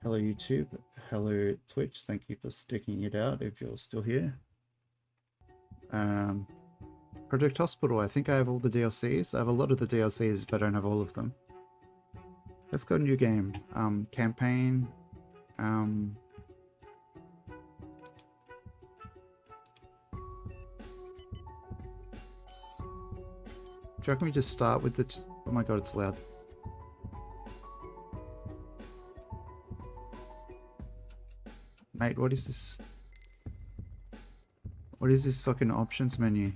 Hello YouTube, hello Twitch, thank you for sticking it out if you're still here. Um, Project Hospital, I think I have all the DLCs. I have a lot of the DLCs if I don't have all of them. Let's go new game. Campaign. Do you reckon we just start with the... Oh my god, it's loud. Mate, what is this? What is this fucking options menu?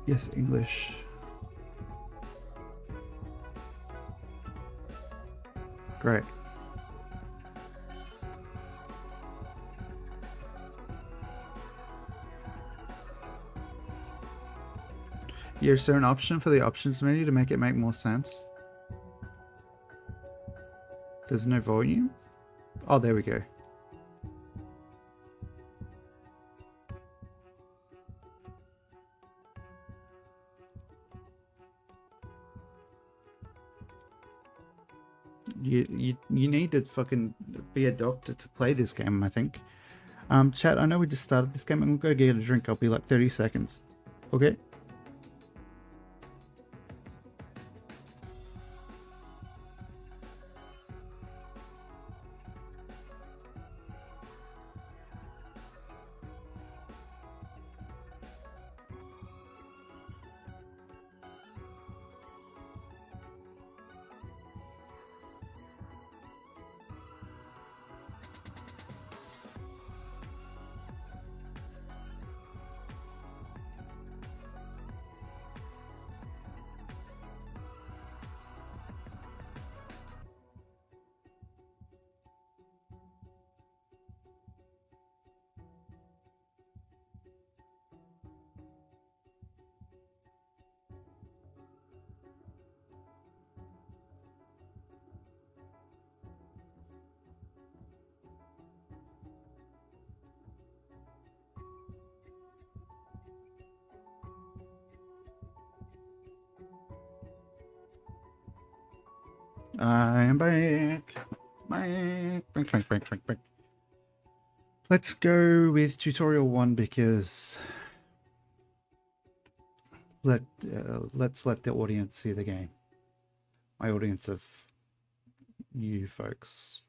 Yes, English. Great. Yeah, is there an option for the options menu to make it make more sense? There's no volume? Oh, there we go. You need to fucking be a doctor to play this game, I think. Chat, I know we just started this game. I'm gonna go get a drink. I'll be like 30 seconds. Okay? I am back. Back. Let's go with tutorial 1 because let's let the audience see the game. My audience of you folks.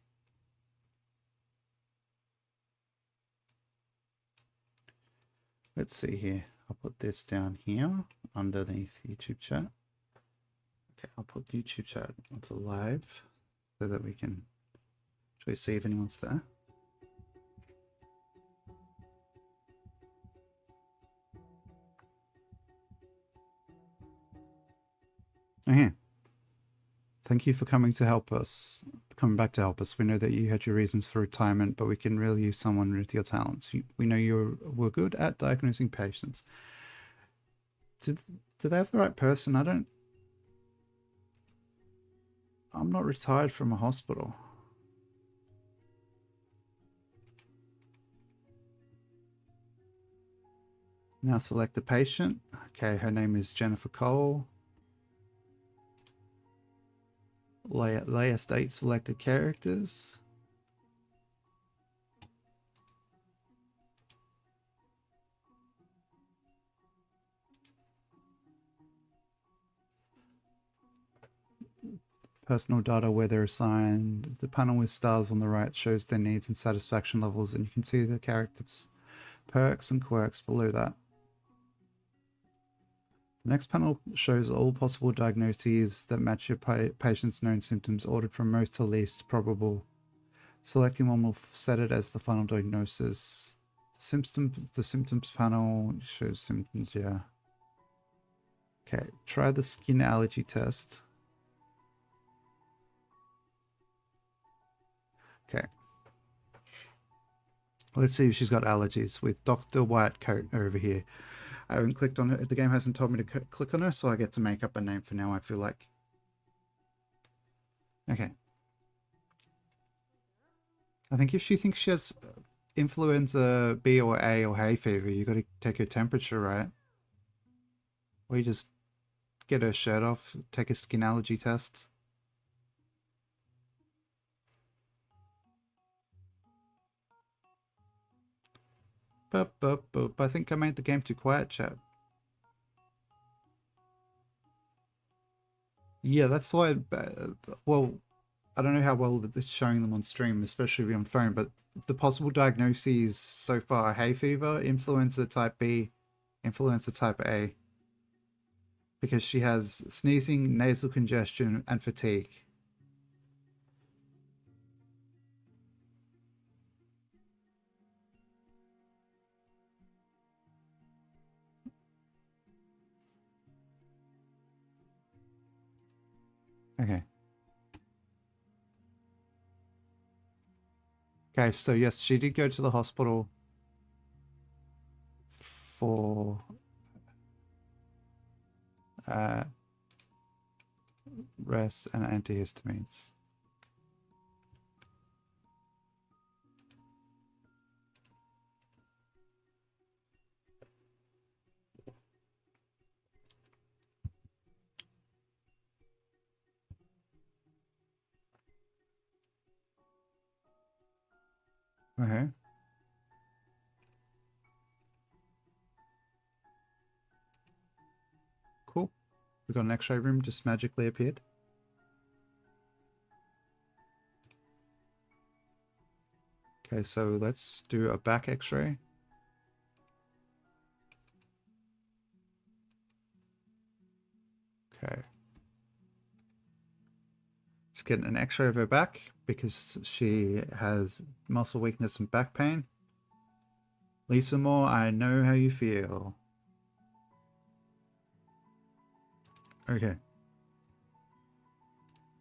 Let's see here. I'll put this down here underneath YouTube chat. Okay, I'll put YouTube chat onto live so that we can actually see if anyone's there. Okay. Thank you for coming back to help us. We know that you had your reasons for retirement, but we can really use someone with your talents. We know you were good at diagnosing patients. Do they have the right person? I'm not retired from a hospital. Now select the patient. Okay, her name is Jennifer Cole. Leia state selected characters. Personal data where they're assigned. The panel with stars on the right shows their needs and satisfaction levels, and you can see the characters' perks and quirks below that. The next panel shows all possible diagnoses that match your patient's known symptoms, ordered from most to least probable. Selecting one will set it as the final diagnosis. The symptoms panel shows symptoms, yeah. Okay, try the skin allergy test. Okay. Let's see if she's got allergies with Dr. Whitecoat over here. I haven't clicked on her. The game hasn't told me to click on her, so I get to make up a name for now, I feel like. Okay. I think if she thinks she has influenza B or A or hay fever, you got to take her temperature, right? Or you just get her shirt off, take a skin allergy test. Boop, boop, boop. I think I made the game too quiet, chat. Yeah, that's why. Well, I don't know how well it's showing them on stream, especially on phone, but the possible diagnoses so far: hay fever, influenza type B, influenza type A. Because she has sneezing, nasal congestion, and fatigue. Okay. Okay, so yes, she did go to the hospital for rest and antihistamines. Okay. Cool. We got an x-ray room just magically appeared. Okay, so let's do a back x-ray. Okay. Just getting an x-ray of her back because she has muscle weakness and back pain. Lisa Moore, I know how you feel. Okay.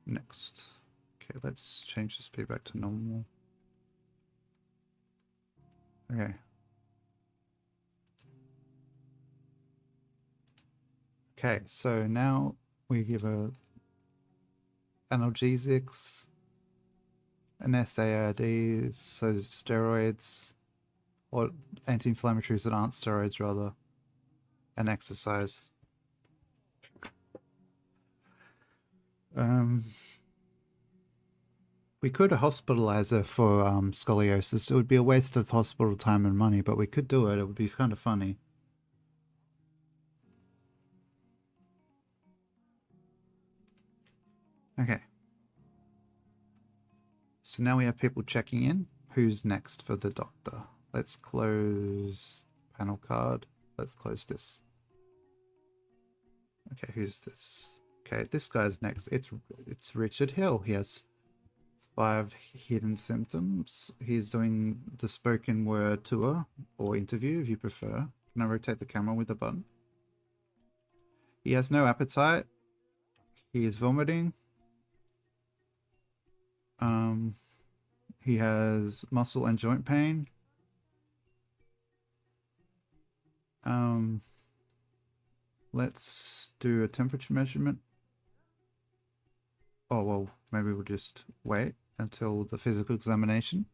Next. Okay, let's change the speed back to normal. Okay. Okay, so now we give her analgesics, an SARD, so steroids, or anti-inflammatories that aren't steroids rather, and exercise. We could hospitalize her for scoliosis. It would be a waste of hospital time and money, but we could do it. It would be kind of funny. Okay. So now we have people checking in. Who's next for the doctor? Let's close panel card. Let's close this. Okay, who's this? Okay, this guy's next. It's Richard Hill. He has 5 hidden symptoms. He's doing the spoken word tour or interview if you prefer. Can I rotate the camera with the button? He has no appetite. He is vomiting. He has muscle and joint pain. Let's do a temperature measurement. Oh, well, maybe we'll just wait until the physical examination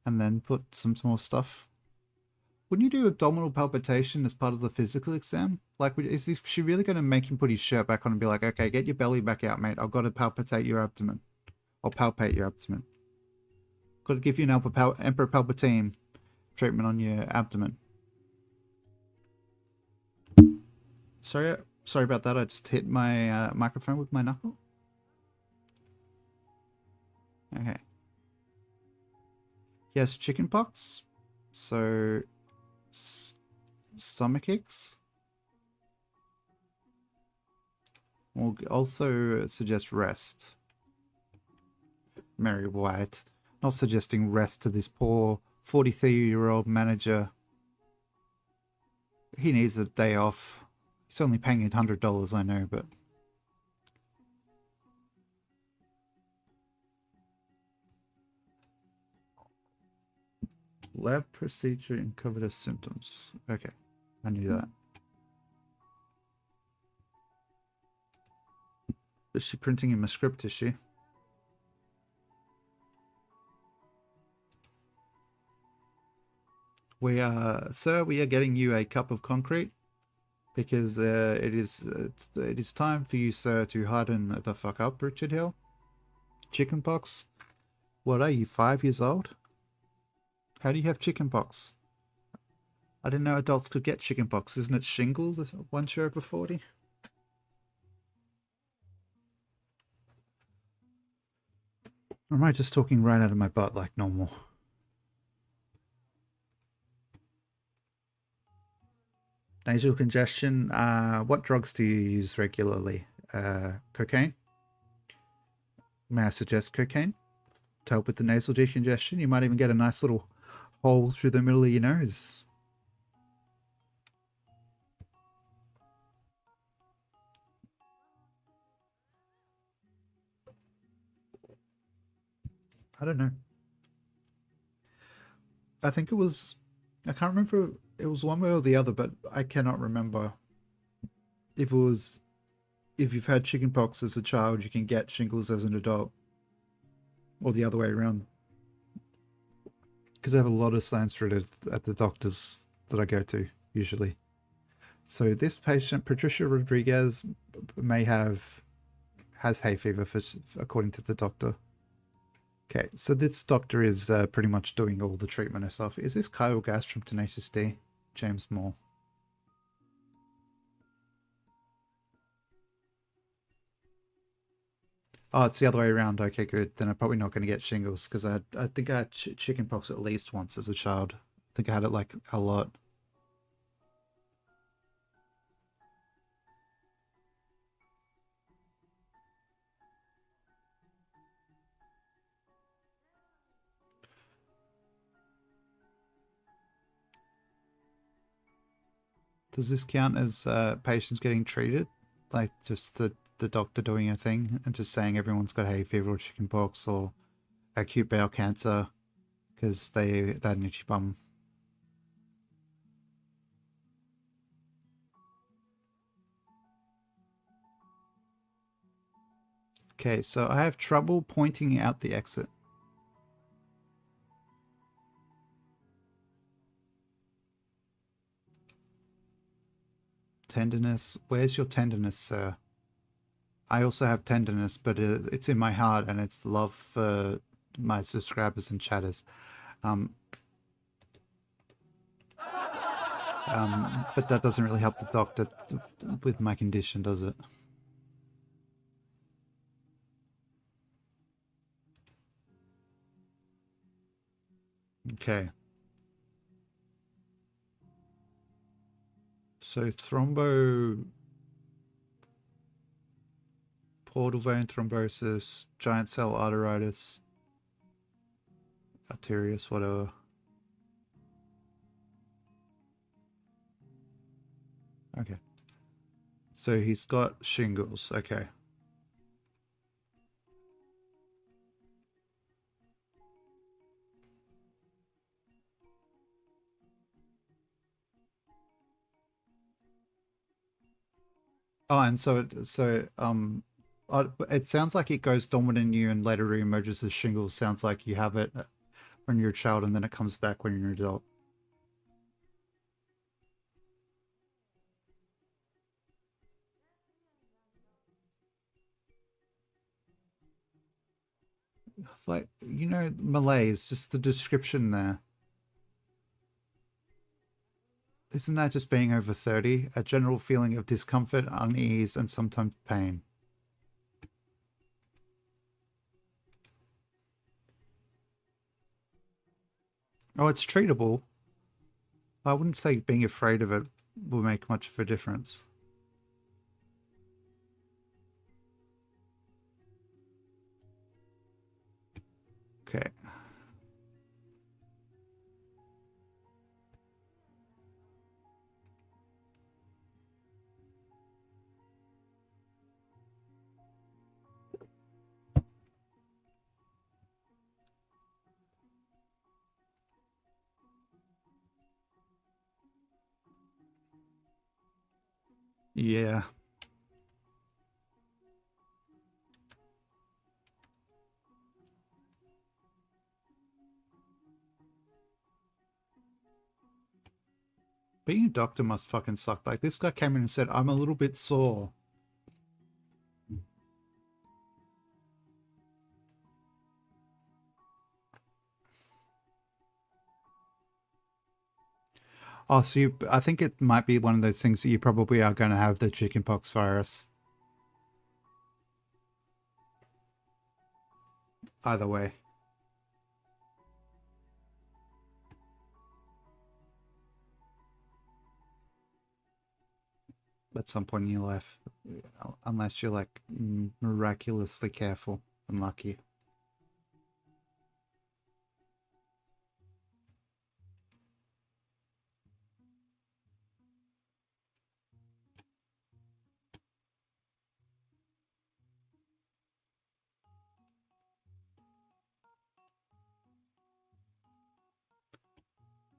and then put some more stuff. Wouldn't you do abdominal palpitation as part of the physical exam? Like, is she really going to make him put his shirt back on and be like, okay, get your belly back out, mate. I've got to palpitate your abdomen. Or palpate your abdomen. Got to give you an Emperor Palpatine treatment on your abdomen. Sorry about that. I just hit my microphone with my knuckle. Okay. He has chicken pox. So, stomach aches. We'll also suggest rest. Mary White. Not suggesting rest to this poor 43-year-old manager. He needs a day off. He's only paying $100, I know, but... Lab procedure in covetous symptoms. Okay, I knew that. Is she printing him a script, is she? Sir, we are getting you a cup of concrete because it is time for you, sir, to harden the fuck up, Richard Hill. Chickenpox? What are you, 5 years old? How do you have chickenpox? I didn't know adults could get chickenpox. Isn't it shingles once you're over 40? Or am I just talking right out of my butt like normal? Nasal congestion. What drugs do you use regularly? Cocaine? May I suggest cocaine? To help with the nasal decongestion. You might even get a nice little hole through the middle of your nose. I don't know. I think it was... I can't remember if it was one way or the other, but I cannot remember if it was... If you've had chickenpox as a child, you can get shingles as an adult. Or the other way around. Because I have a lot of science for it at the doctors that I go to, usually. So this patient, Patricia Rodriguez, has hay fever, according to the doctor. Okay, so this doctor is pretty much doing all the treatment herself. Is this Kyle Gass from Tenacious D? James Moore. Oh, it's the other way around. Okay, good. Then I'm probably not going to get shingles because I think I had chickenpox at least once as a child. I think I had it like a lot. Does this count as patients getting treated? Like just the doctor doing a thing and just saying everyone's got hay fever or chickenpox or acute bowel cancer because they had an itchy bum. Okay, so I have trouble pointing out the exit. Tenderness. Where's your tenderness, sir? I also have tenderness, but it's in my heart and it's love for my subscribers and chatters. But that doesn't really help the doctor with my condition, does it? Okay. So portal vein thrombosis, giant cell arteritis, arterius, whatever. Okay. So he's got shingles. Okay. Oh, and it sounds like it goes dormant in you and later reemerges as shingles. Sounds like you have it when you're a child and then it comes back when you're an adult. Like, you know, malaise, just the description there. Isn't that just being over 30? A general feeling of discomfort, unease, and sometimes pain. Oh, it's treatable. I wouldn't say being afraid of it will make much of a difference. Okay. Yeah. Being a doctor must fucking suck. Like, this guy came in and said, I'm a little bit sore. Oh, so I think it might be one of those things that you probably are going to have the chickenpox virus. Either way. At some point in your life. Unless you're like miraculously careful and lucky.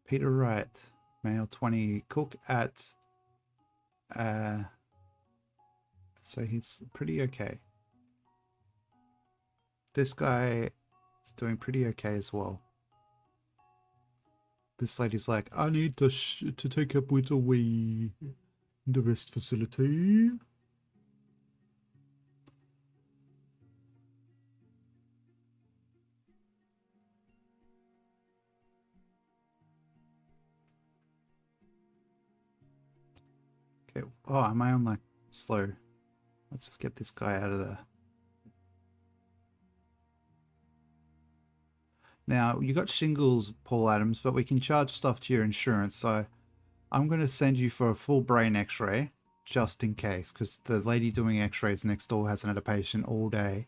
Peter Wright, male 20, cook at so he's pretty okay. This guy is doing pretty okay as well. This lady's like, I need to take up with away in the rest facility. Okay. Oh, am I on like slow? Let's just get this guy out of there. Now, you got shingles, Paul Adams, but we can charge stuff to your insurance, so I'm going to send you for a full brain x-ray, just in case, because the lady doing x-rays next door hasn't had a patient all day.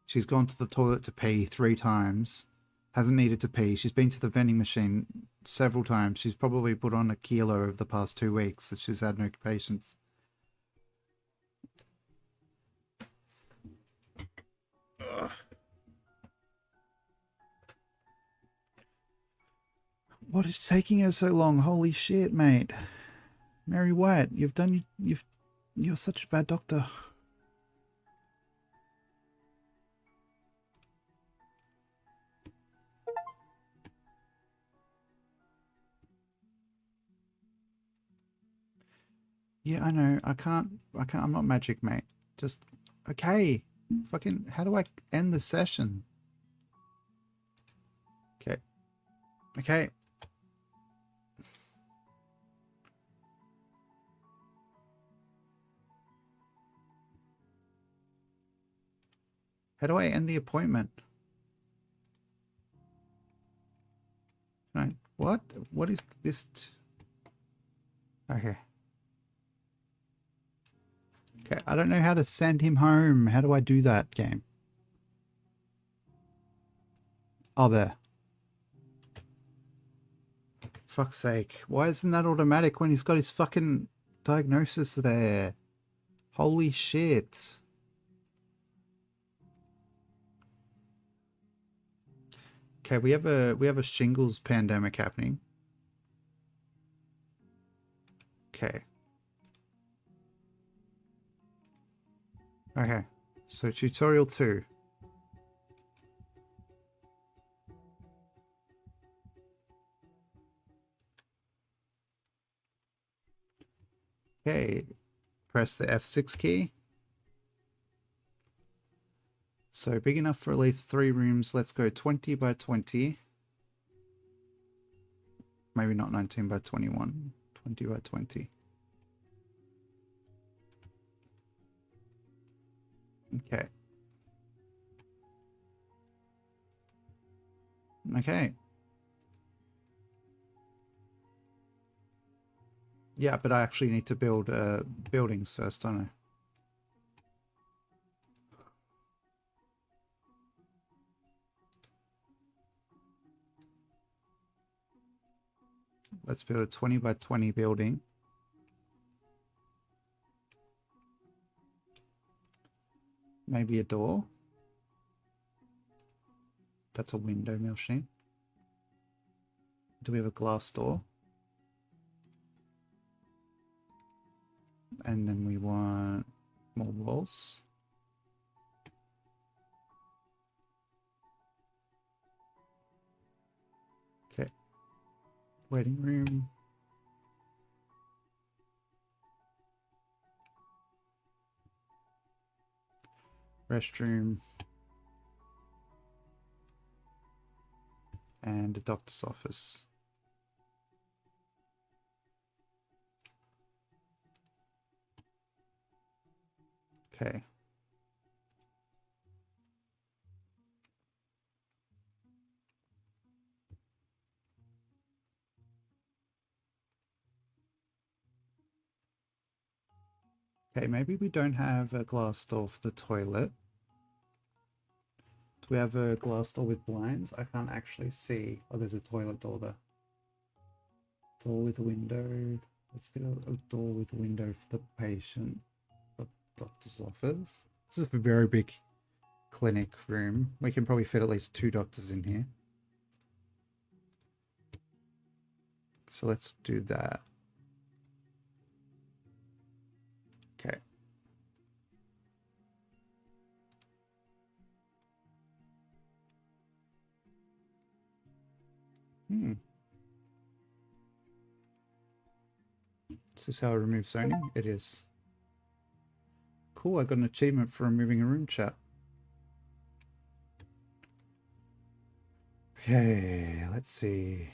She's gone to the toilet to pee 3 times, hasn't needed to pee. She's been to the vending machine several times. She's probably put on 1 kilo over the past 2 weeks that she's had no patients. Ugh. What is taking her so long? Holy shit, mate. Mary White, you're such a bad doctor. Yeah, I know. I can't, I'm not magic, mate. Just, okay. Fucking, how do I end the session? Okay. Okay. How do I end the appointment? Can I, what? What is this? Okay. Okay, I don't know how to send him home. How do I do that, game? Oh, there. Fuck's sake. Why isn't that automatic when he's got his fucking diagnosis there? Holy shit. Okay, we have a shingles pandemic happening. Okay. Okay. So tutorial 2. Okay. Press the F6 key. So big enough for at least 3 rooms. Let's go 20 by 20. Maybe not 19 by 21. 20 by 20. Okay. Okay. Yeah, but I actually need to build buildings first, don't I? Let's build a 20 by 20 building. Maybe a door. That's a window machine. Do we have a glass door? And then we want more walls. Okay. Waiting room. restroom, and a doctor's office. Okay. Okay, maybe we don't have a glass door for the toilet. Do we have a glass door with blinds? I can't actually see. Oh, there's a toilet door there. Door with a window. Let's get a door with a window for the patient. The doctor's office. This is a very big clinic room. We can probably fit at least 2 doctors in here. So let's do that. Okay. Is this how I remove zoning? It is. Cool, I got an achievement for removing a room chat. Okay, let's see.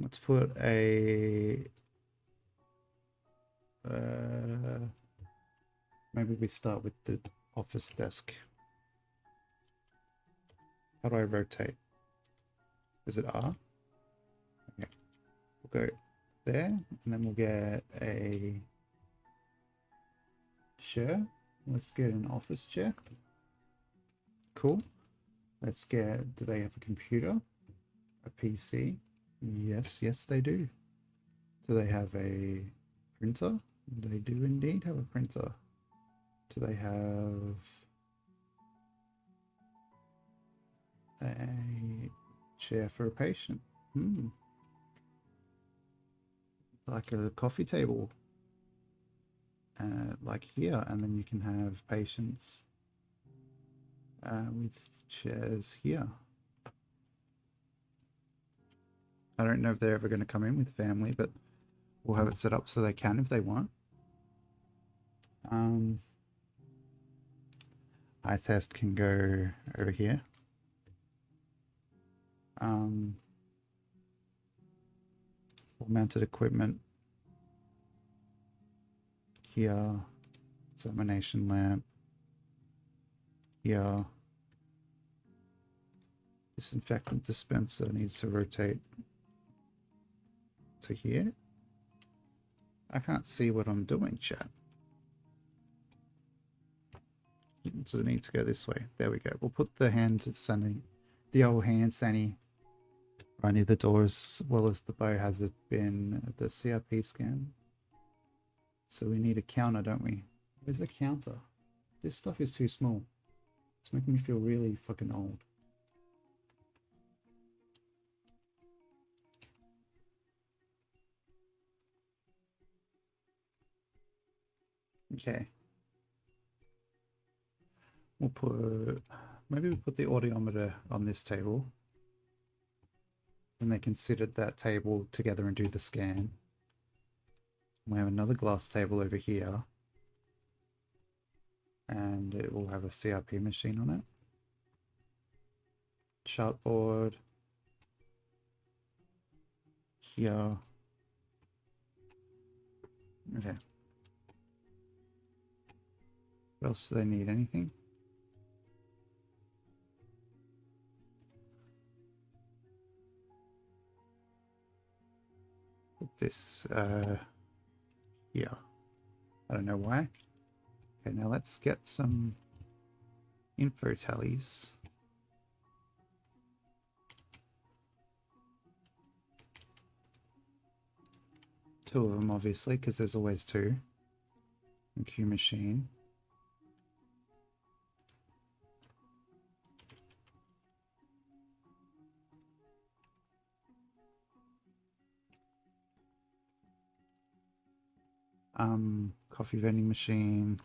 Let's put a... maybe we start with the office desk. How do I rotate? Is it R? Okay. We'll go there, and then we'll get a chair. Let's get an office chair. Cool. Let's get... Do they have a computer? A PC? Yes, yes they do. Do they have a printer? They do indeed have a printer. Do they have a chair for a patient? Like a coffee table. Like here, and then you can have patients with chairs here. I don't know if they're ever going to come in with family, but we'll have it set up so they can if they want. Eye test can go over here. Wall mounted equipment here. Examination lamp here. Disinfectant dispenser needs to rotate to here. I can't see what I'm doing, chat. Does it need to go this way? There we go. We'll put the hand sanny, the old hand sanny, right near the door, as well as the biohazard bin, the CRP scan. So we need a counter, don't we? Where's the counter? This stuff is too small. It's making me feel really fucking old. Okay. We'll put... Maybe we'll put the audiometer on this table. And they can sit at that table together and do the scan. We have another glass table over here. And it will have a CRP machine on it. Chartboard. Here. Okay. What else do they need? Anything? Put this here. I don't know why. Okay, now let's get some info tallies. Two of them, obviously, because there's always two. And Q machine. Coffee vending machine.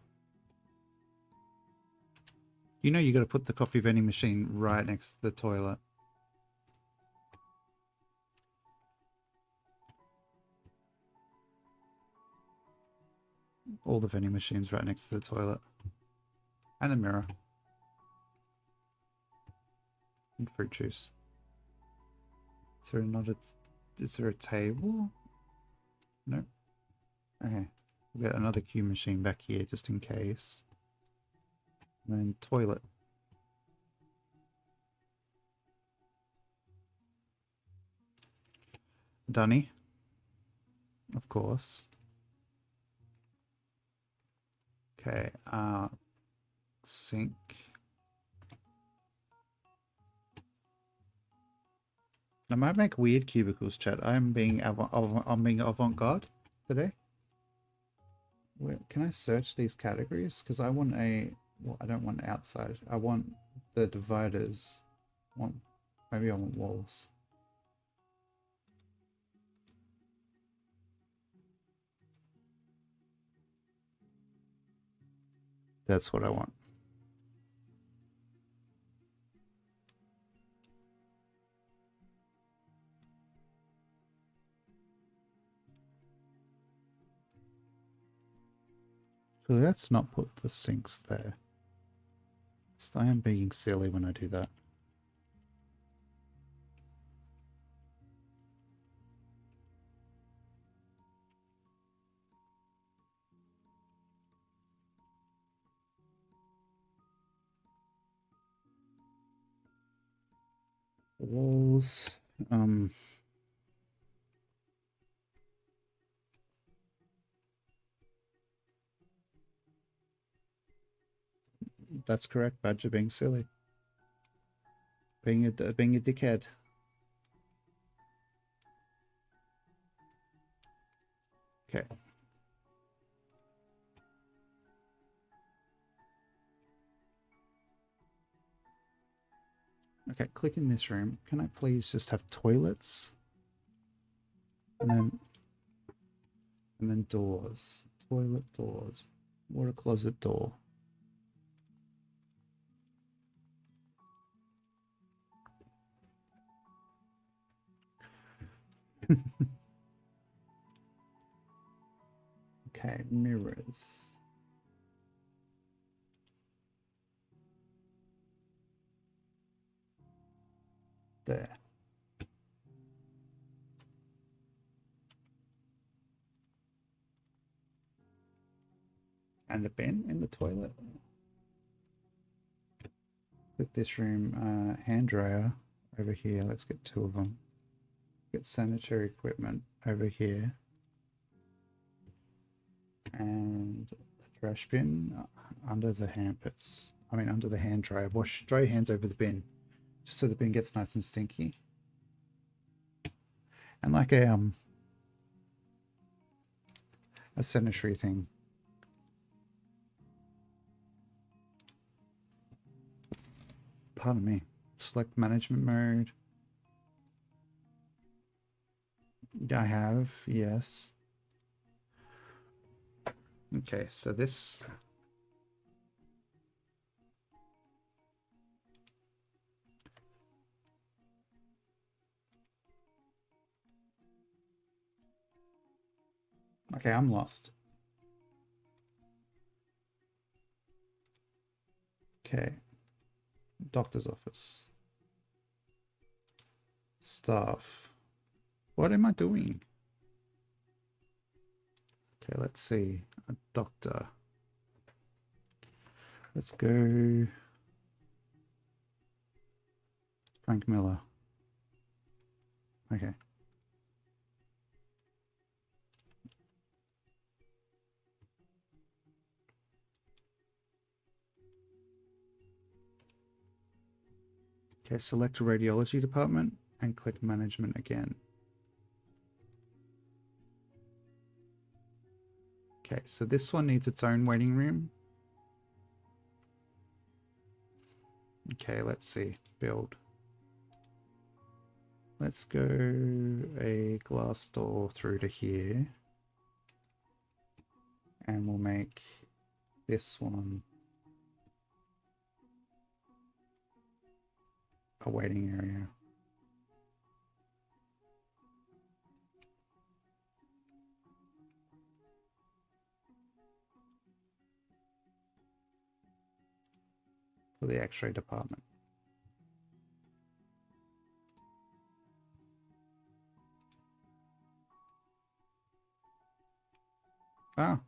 You know you got to put the coffee vending machine right next to the toilet. All the vending machines right next to the toilet. And a mirror. And fruit juice. Is there a table? No. Okay. We'll get another Q machine back here just in case. And then toilet. Dunny. Of course. Okay, sink. I might make weird cubicles, chat. I'm being avant-garde today. Where can I search these categories? Because I want well, I don't want outside. I want the dividers. Maybe I want walls. That's what I want. So let's not put the sinks there. I am being silly when I do that. The walls. That's correct, Badger, being silly. Being a dickhead. Okay. Okay, click in this room. Can I please just have toilets? And then doors. Toilet doors. Water closet door. Okay, mirrors. There. And a bin in the toilet. Click this room. Hand dryer over here. Let's get 2 of them. Get sanitary equipment over here. And a trash bin under the hampers. I mean, under the hand dryer. Dry your hands over the bin, just so the bin gets nice and stinky. And like a sanitary thing. Pardon me. Select management mode. I have, yes. Okay, so this. Okay, I'm lost. Okay. Doctor's office. Staff. What am I doing? Okay, let's see. A doctor. Let's go. Frank Miller. Okay. Okay, select a radiology department and click management again. Okay, so this one needs its own waiting room. Okay, let's see. Build. Let's go a glass door through to here. And we'll make this one a waiting area. For the X-ray department. Ah.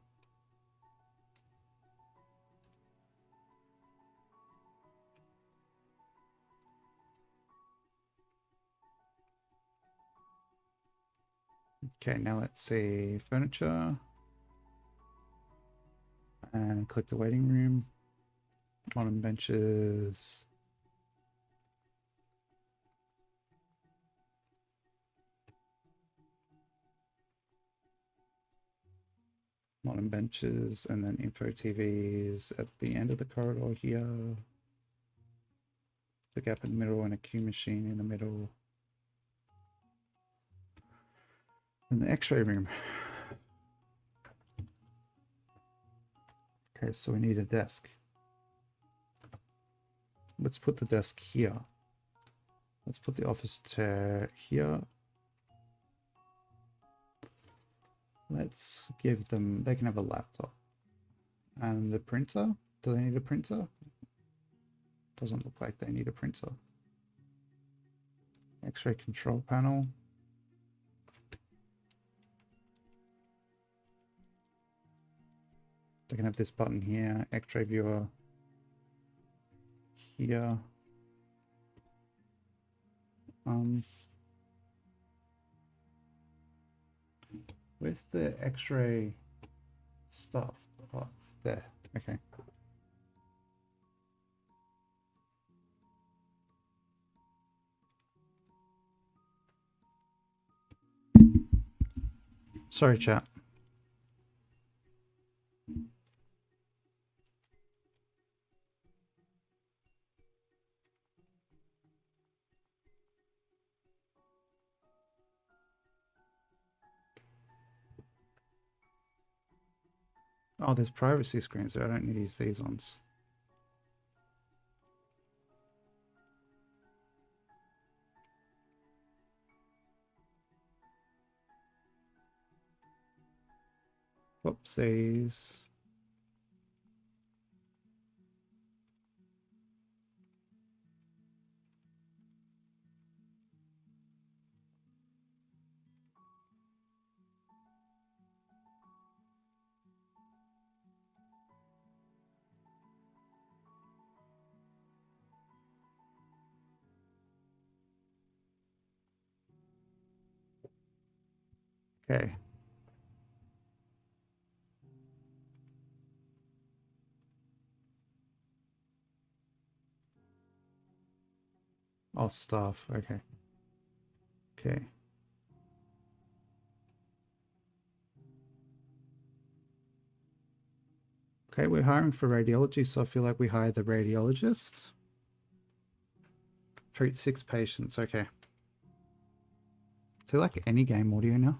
Okay, now let's see furniture. And click the waiting room. Modern benches. Modern benches, and then info TVs at the end of the corridor here. The gap in the middle and a Q machine in the middle. And the X-ray room. Okay, so we need a desk. Let's put the desk here. Let's put the office chair here. Let's give them, they can have a laptop. And the printer, do they need a printer? Doesn't look like they need a printer. X-ray control panel. They can have this button here, X-ray viewer here. Where's the X-ray stuff? Oh, it's there. Okay. Sorry, chat. Oh, there's privacy screens, so I don't need to use these ones. Whoopsies. Okay. Oh, staff. Okay. Okay. Okay, we're hiring for radiology, so I feel like we hire the radiologist. Treat 6 patients. Okay. So like any game audio now?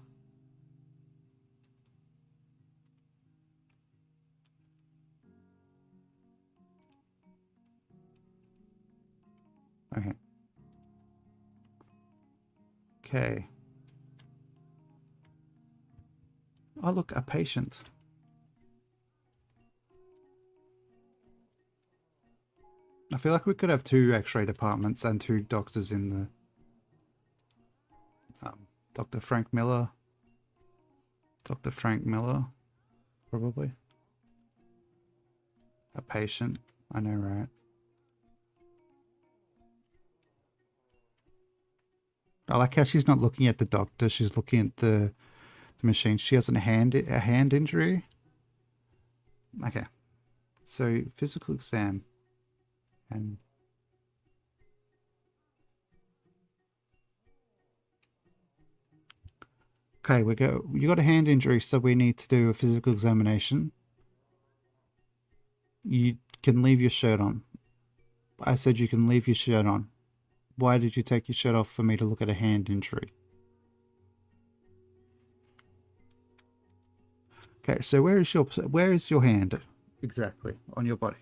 Okay. Okay. Oh, look, a patient. I feel like we could have 2 X-ray departments and 2 doctors in the... Dr. Frank Miller. Dr. Frank Miller, probably. A patient. I know, right? I like how she's not looking at the doctor. She's looking at the machine. She has a hand injury. Okay. So physical exam. And okay, you got a hand injury, so we need to do a physical examination. You can leave your shirt on. I said you can leave your shirt on. Why did you take your shirt off for me to look at a hand injury? Okay, so where is your hand exactly on your body?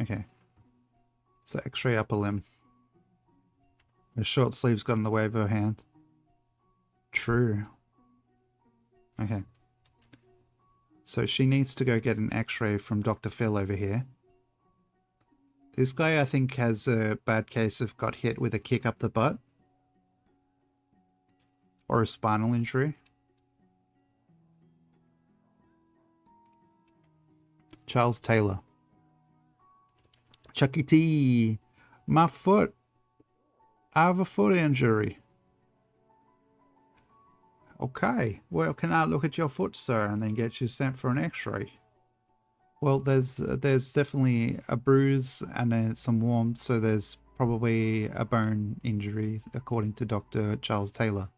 Okay. So x-ray upper limb. The short sleeves got in the way of her hand. True. Okay. So she needs to go get an x-ray from Dr. Phil over here. This guy, I think, has a bad case of got hit with a kick up the butt. Or a spinal injury. Charles Taylor. Chucky T. My foot. I have a foot injury. Okay. Well, can I look at your foot, sir, and then get you sent for an x-ray? Well, there's definitely a bruise and some warmth, so there's probably a bone injury, according to Dr. Charles Taylor.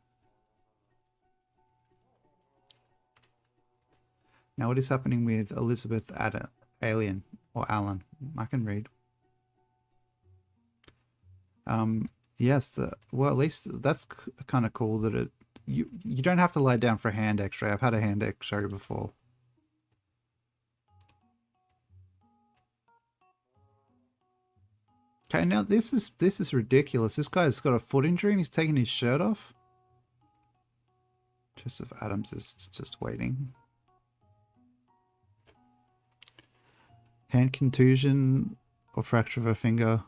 Now, what is happening with Elizabeth Alien or Allen? I can read. Yes. Well, at least that's kind of cool that you don't have to lie down for a hand X-ray. I've had a hand X-ray before. Okay, now this is ridiculous. This guy's got a foot injury and he's taking his shirt off. Joseph Adams is just waiting. Hand contusion or fracture of a finger.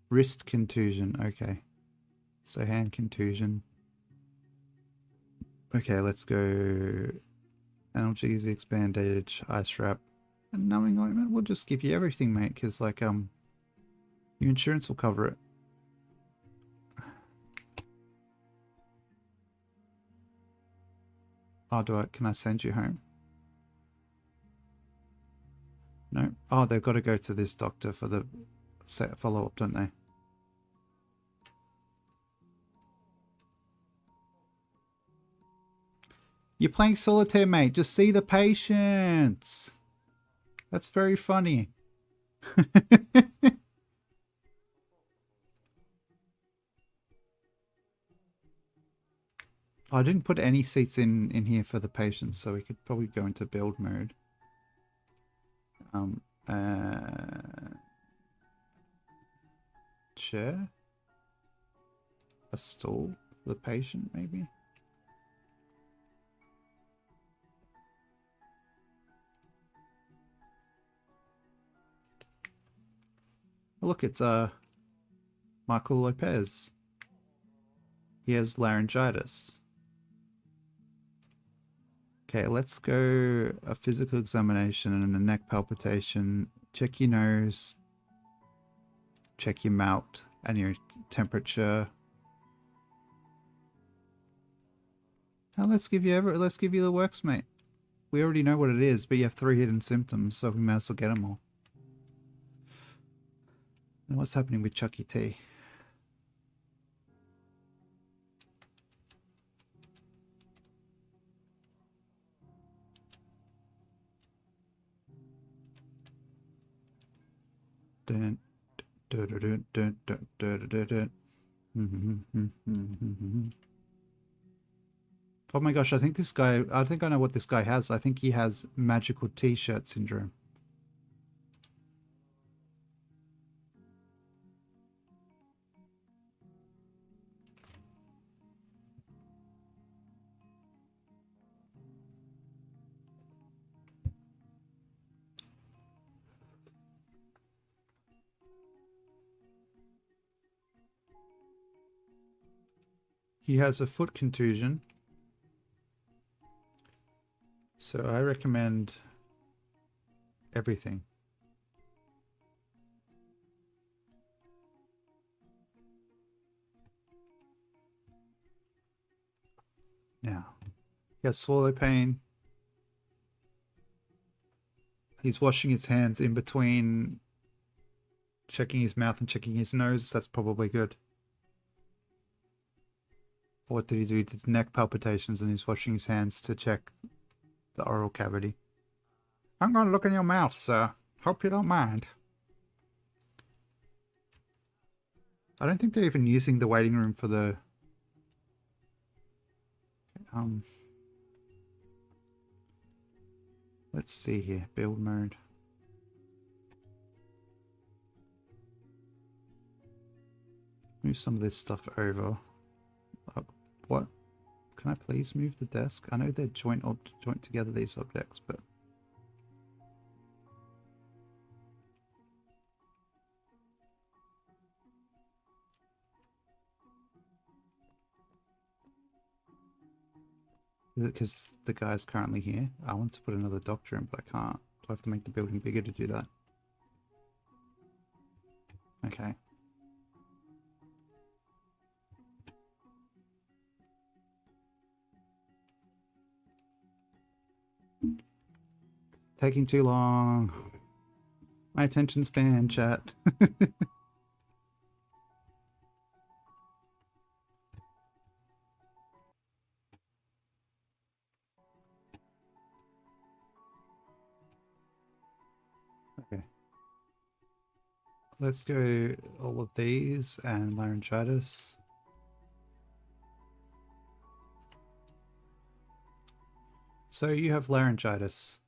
Wrist contusion. Okay. So hand contusion. Okay, let's go. Analgesics, bandage, ice wrap, and numbing ointment. We'll just give you everything, mate, because like your insurance will cover it. Oh, can I send you home? No. Oh, they've got to go to this doctor for the follow-up, don't they? You're playing solitaire, mate. Just see the patients. That's very funny. I didn't put any seats in here for the patients, so we could probably go into build mode. Chair? A stool for the patient, maybe? Oh, look, it's Michael Lopez. He has laryngitis. Okay, let's go a physical examination and a neck palpitation. Check your nose. Check your mouth and your temperature. Now let's give you the works, mate. We already know what it is, but you have 3 hidden symptoms, so we might as well get them all. Now what's happening with Chucky T? Dun, dun, dun, dun, dun, dun, dun, dun. Oh my gosh, I think I know what this guy has. I think he has magical t-shirt syndrome. He has a foot contusion. So I recommend everything. Now, he has swallow pain. He's washing his hands in between checking his mouth and checking his nose. That's probably good. What did he do? He did neck palpitations and he's washing his hands to check the oral cavity. I'm going to look in your mouth, sir. Hope you don't mind. I don't think they're even using the waiting room for the... Let's see here. Build mode. Move some of this stuff over. What? Can I please move the desk? I know they're joint together, these objects, but... Is it because the guy's currently here? I want to put another doctor in, but I can't. Do I have to make the building bigger to do that? Okay. Taking too long. My attention span, chat. Okay. Let's go all of these and laryngitis. So you have laryngitis.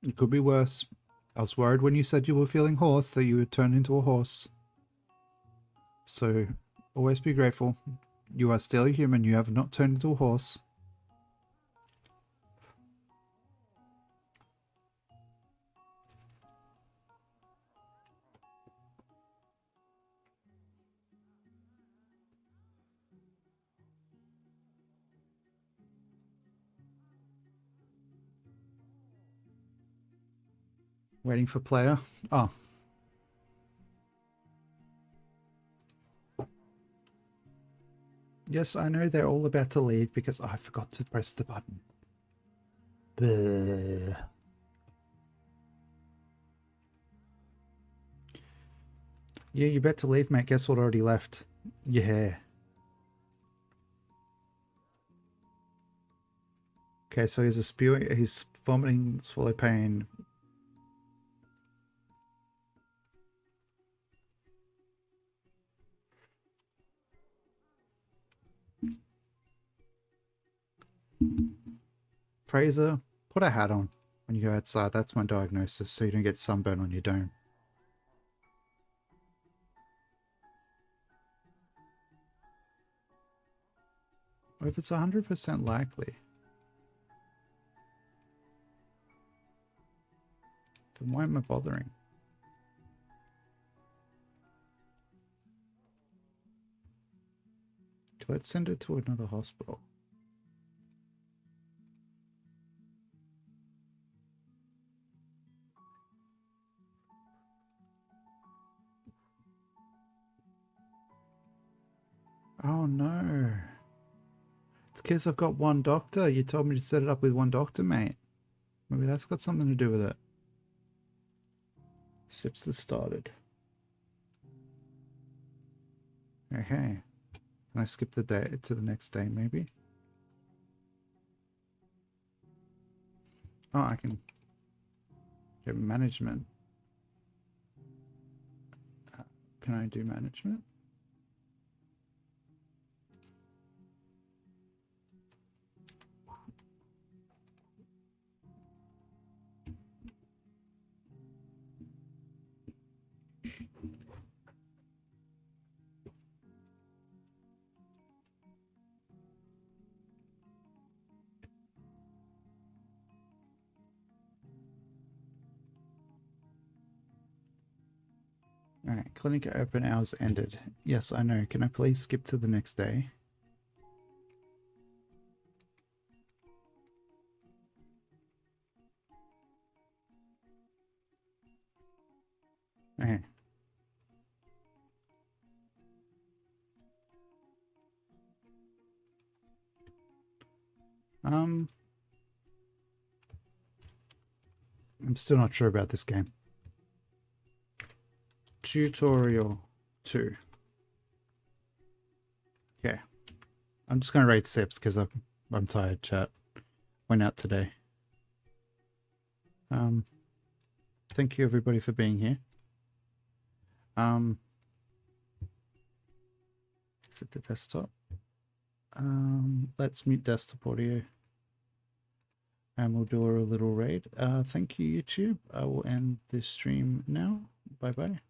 It could be worse. I was worried when you said you were feeling hoarse that you would turn into a horse. So always be grateful. You are still a human. You have not turned into a horse. Waiting for player. Oh. Yes, I know they're all about to leave because I forgot to press the button. Bleh. Yeah, you're about to leave, mate. Guess what already left? Your hair. Okay, so he's vomiting, swallow pain. Fraser, put a hat on when you go outside. That's my diagnosis, so you don't get sunburn on your dome. Or if it's 100% likely, then why am I bothering? Let's send it to another hospital. Oh no. It's because I've got one doctor. You told me to set it up with one doctor, mate. Maybe that's got something to do with it. Sips has started. Okay. Can I skip the day to the next day, maybe? Oh, I can get management. Can I do management? Alright, clinic open hours ended. Yes, I know. Can I please skip to the next day? Okay. I'm still not sure about this game. Tutorial 2. Okay. I'm just going to rate sips because I'm tired, chat. Went out today. Thank you everybody for being here. Is it the desktop? Let's mute desktop audio. And we'll do a little raid. Thank you, YouTube. I will end this stream now. Bye-bye.